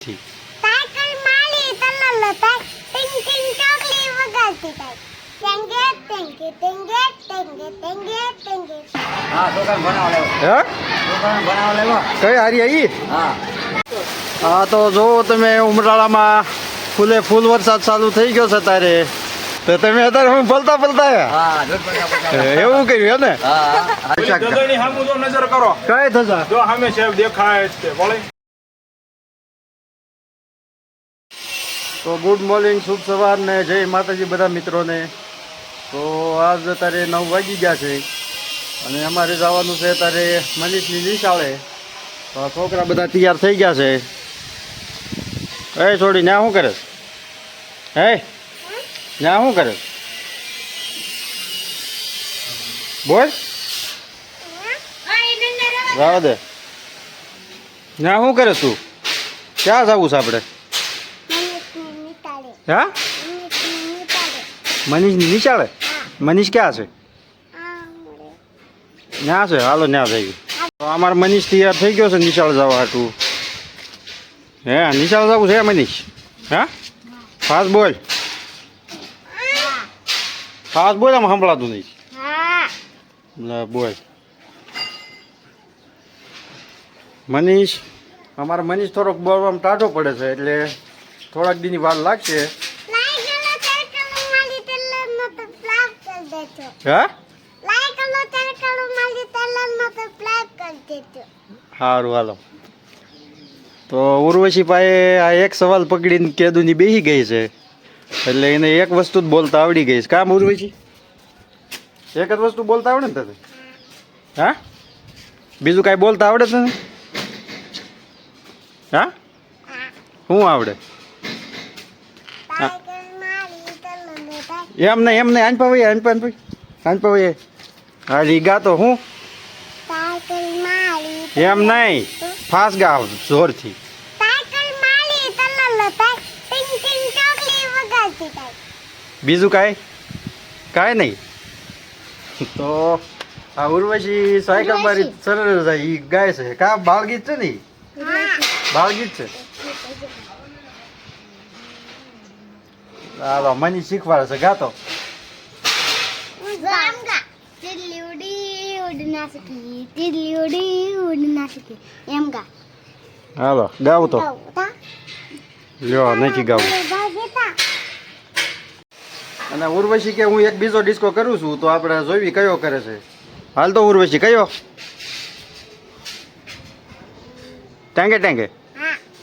Cycle માલી તલલ થાય ટિંગ ટિંગ ચોકલી વગાડતી થાય ટેંગે ટેંગે ટેંગે ટેંગે ટેંગે ટેંગે હા દુકાન બનાવ લેવો હે દુકાન બનાવ લેવો કઈ હારી આવી હા હા તો જો તમે ઉમરાળામાં ફૂલ વરસાદ ચાલુ થઈ ગયો છે તારે તો તમે અત્યારે હું પલતા આવ્યા હા દૂધ પૈસા એવું કર્યું હે ને હા ગધેડી સામું જો નજર કરો કઈ થશે જો સામે સાહેબ દેખાય જ છે બોલે તો ગુડ મોર્નિંગ શુભ સવાર ને જય માતાજી બધા મિત્રોને તો આજ અત્યારે 9 વાગી ગયા છે અને અમારે જવાનું છે અત્યારે મનીષની નિશાળે તો આ છોકરા બધા તૈયાર થઈ ગયા છે એ છોડી ન્યા શું કરે હે ન્યા શું કરે બોલ રાવ દે ન્યા શું કરે તું ક્યાં જવું છે આપણે હા મનીષની નિશાળે મનીષ ક્યાં છે ત્યાં છે હાલો ત્યાં થઈ ગયું તો અમારે મનીષ તૈયાર થઈ ગયો છે નિશાળ જવા હાટું હે નિશાળ જવું છે મનીષ હા ફાસ્ટ બોલ આમ સંભળાતું નહીં બોલ મનીષ અમારે મનીષ થોડોક બોલવામાં ટાઢો પડે છે એટલે થોડાક દીની વાર લાગશે હા સારું હાલો તો ઉર્વશી પાસે આ એક સવાલ પકડીને કેદુની બેસી ગઈ છે એટલે એને એક વસ્તુ જ બોલતા આવડી ગઈ છે કામ ઉર્વશી એક જ વસ્તુ બોલતા આવડે ને તને હા બીજું કાંઈ બોલતા આવડે તને હા શું આવડે એમ નહીં આનપાભાઈ હા રી ગાતો હું એમ નહીં ફાસ્ટ ગાવ જોરથી બીજું કાંઈ નહીં તો આ ઉર્વશી સાયકલ મારી સરળ જાય એ ગાય છે કા બાળગીત છે ને બાળગીત છે હાલો મની શીખવાડે છે ગાતો હાલો ગાવ તો લ્યો નથી ગાવું અને ઉર્વશી કે હું એક બીજો ડિસ્કો કરું છું તો આપણે જોઈ કયો કરે છે હાલ તો ઉર્વશી કયો ટેંગે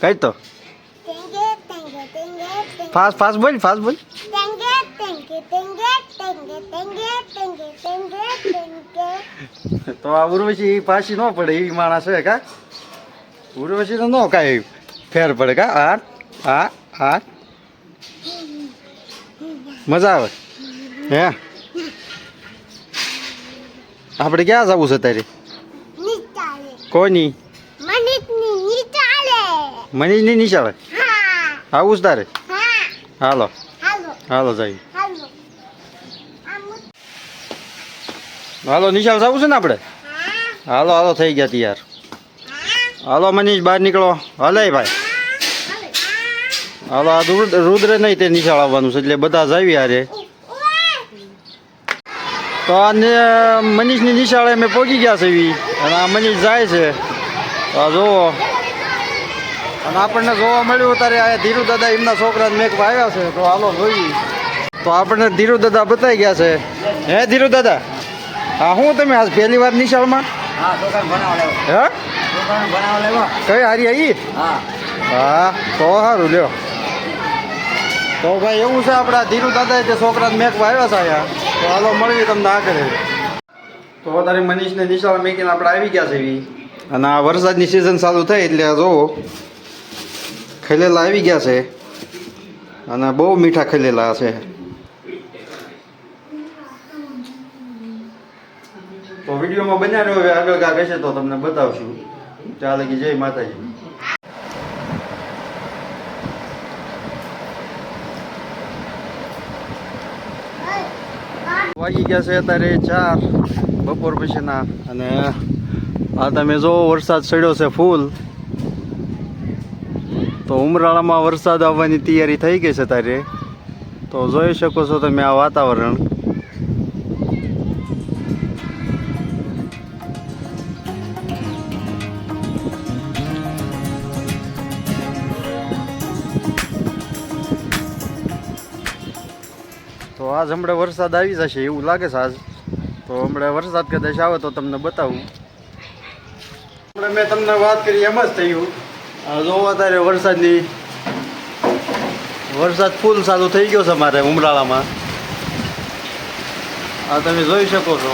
કઈ તો ફાસ્ટ બોલ તો આ ઉર્વશી પાછી ન પડે એવી માણસ છે કા ઉર્વશી તો ન કાંઈ ફેર પડે કા આ મજા આવે હે આપણે ક્યાં જવું છે તારે કોની મનીષની નિશાળે આવું જ તારે હાલો જાય હાલો નિશાળ જવું છે ને આપણે હાલો થઈ ગયા તૈયાર હાલો મનીષ બહાર નીકળો હલે ભાઈ હાલો આ રુદ્ર નહીં તે નિશાળ આવવાનું છે એટલે બધા જાવી હારે તો આ મનીષની નિશાળે અમે પહોંચી ગયા છે અને આ મનીષ જાય છે તો આ જોવો અને આપણને જોવા મળ્યું ત્યારે આ ધીરુ દાદા એમના છોકરાને મેકવા આવ્યા છે તો હાલો જોઈએ તો આપણને ધીરુ દાદા બતાવી ગયા છે હે ધીરુ દાદા હા હું તમે આજ પહેલી વાર નિશાળમાં હા દુકાન બનાવ લેવો હે દુકાન બનાવ લેવો કઈ હારી આવી હા તો સારું લ્યો તો ભાઈ એવું છે આપણા ધીરુ દાદા તે છોકરાને મેકવા આવ્યા છે અહીંયા તો હાલો મળવી તમને આ કરે તો અત્યારે મનીષને નિશાળ મેકીને આપણે આવી ગયા છે અને આ વરસાદની સિઝન ચાલુ થઈ એટલે જોવો ખલેલા આવી ગયા છે અને બહુ મીઠા ખલેલા છે તો વિડીયોમાં બનાવ્યો હવે આગળ કાંક હશે તો તમને બતાવશું ચાલે કે જય માતાજી વાગી ગયા છે અત્યારે 4 બપોર પછીના અને આ તમે જો વરસાદ ચડ્યો છે ફૂલ તો ઉમરાળામાં વરસાદ આવવાની તૈયારી થઈ ગઈ છે તારે. તો જોઈ શકો છો તમે આ વાતાવરણ. તો આજ હમણાં વરસાદ આવી જશે એવું લાગે છે આજ. તો હમણાં વરસાદ કદાચ આવે તો તમને બતાવું. હમણાં મેં તમને વાત કરી એમ જ થયું. આ જોવા તારે વરસાદ ફૂલ ચાલુ થઈ ગયો છે મારે ઉમરાળામાં. આ તમે જોઈ શકો છો.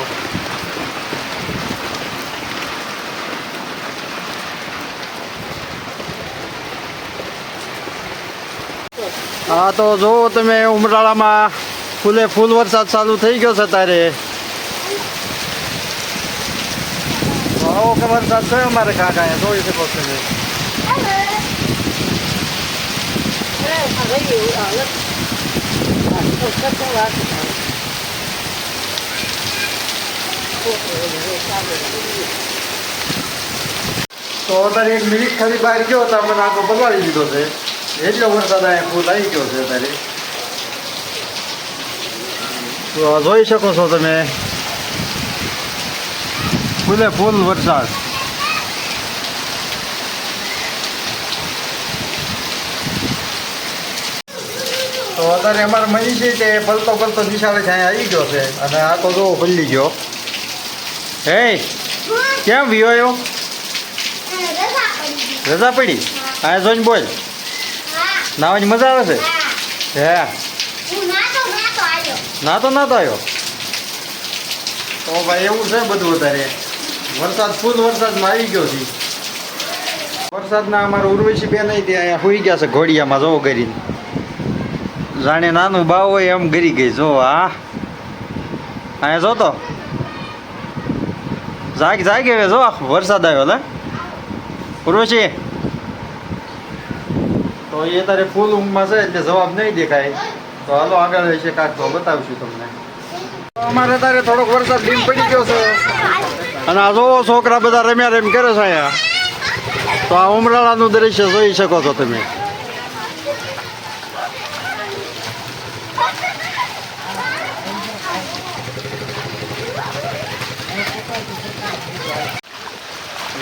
હા તો જોવો તમે ઉમરાળામાં ફૂલે ફૂલ વરસાદ ચાલુ થઈ ગયો છે તારે. આવો કે વરસાદ થયો અમારે કાકા જોઈ શકો તમે. તો અત્યારે 1 મિનિટ ખાલી બહાર ગયો તો મને આખો બગાડી દીધો છે. એટલો વરસાદ અહીંયા ફૂલ આવી ગયો છે અત્યારે. તો જોઈ શકો છો તમે ફૂલે ફૂલ વરસાદ. તો અત્યારે અમારે મની છે તે પલતો નિશાળે છે અહીંયા આવી ગયો છે. અને આ તો જો પલ્લી ગયો. હે કેમ વિયો આવ્યો? રજા પડી? આ જોઈને બોલ. નાવાની મજા આવે છે? હે નાતો આવ્યો. તો ભાઈ એવું છે બધું. અત્યારે વરસાદ ફૂલ વરસાદમાં આવી ગયો છે. વરસાદના અમારા ઉર્વશી બેન ત્યાં અહીંયા હોઈ ગયા છે ઘોડિયામાં. જોવો કરીને જાણે નાનું બાવ હોય એમ ગરી ગઈ. જો હા અહીંયા જો તો જાગ હવે જો વરસાદ આવ્યો લે ઉર્વશી. તો એ તારે ફૂલ ઊંઘમાં છે એટલે જવાબ નહીં દેખાય. તો હાલો આગળ હશે કાંક તો બતાવશું તમને. અમારે તારે થોડોક વરસાદ ડીમ પડી ગયો છે. અને આ જોવો છોકરા બધા રમ્યા કરે છે અહીંયા. તો આ ઉમરાળાનું દ્રશ્ય જોઈ શકો છો તમે.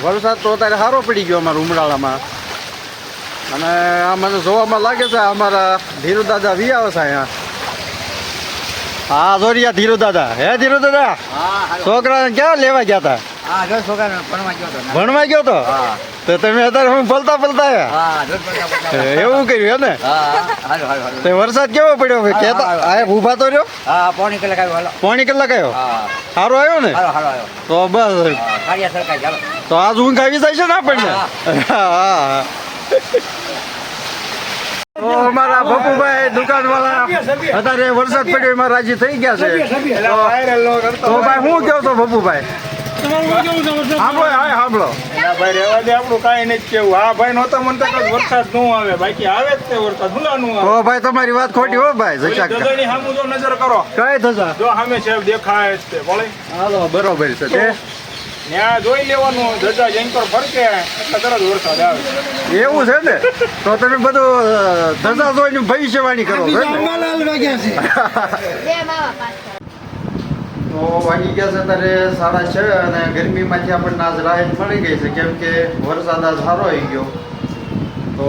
વરસાદ તો અત્યારે સારો પડી ગયો અમારા ઉમરાળામાં. અને આ મને જોવામાં લાગે છે અમારા ધીરુ દાદા વી આવે છે અહીંયા. હા જોરિયા ધીરુ દાદા. હે ધીરુ દાદા છોકરાને ક્યાં લેવા ગયા હતા? ભણવા ગયો તો? તો તમે અત્યારે હું પલતા એવું કર્યું હે ને? તો વરસાદ કેવો પડ્યો? કેતા ઉભા તો રહ્યો? પોણી કલાક આવ્યો. સારો આવ્યો ને? તો બસ તો આજ ઊંઘ આવી જાય છે ને આપણને. હા તો અમારા ભપુભાઈ દુકાન વાળા અત્યારે વરસાદ પડ્યો એમાં રાજી થઈ ગયા છે. તો ભાઈ હું કહો છો ભપુભાઈ? સાંભળો ભાઈ રેવા દે આપણું કાંઈ નથી કેવું. હા ભાઈ નહોતા મને વરસાદ ન આવે બાકી આવે જ તે વરસાદ ભૂલાનું આવે. તો ભાઈ તમારી વાત ખોટી હો ભાઈ. ધજાની સામુ જો નજર કરો. કઈ ધજા? જો સામે છે દેખાય જ તે બોલે. હાલો બરોબર છે. ત્યાં જોઈ લેવાનું ધજા જેન્કર ફરકે એટલે તરત વરસાદ આવે. એવું છે ને? તો તમે બધું ધજા જોઈને ભવિષ્યવાણી કરો. તો વાગી ગયા છે અત્યારે 6:30 અને ગરમીમાંથી આપણને આજ રાહત મળી ગઈ છે. કેમ કે વરસાદ આજ સારો આવી ગયો. તો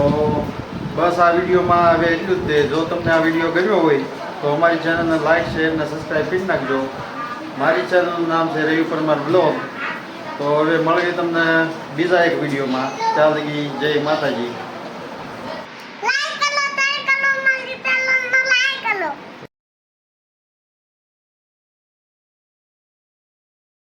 બસ આ વિડીયોમાં હવે એટલું જ છે. જો તમને આ વિડીયો ગમ્યો હોય તો અમારી ચેનલને લાઈક શેર અને સબસ્ક્રાઈબ કરી નાખજો. મારી ચેનલનું નામ છે રવિ પરમાર બ્લોગ. તો હવે મળીએ તમને બીજા એક વિડીયોમાં. ત્યાં લગી જય માતાજી.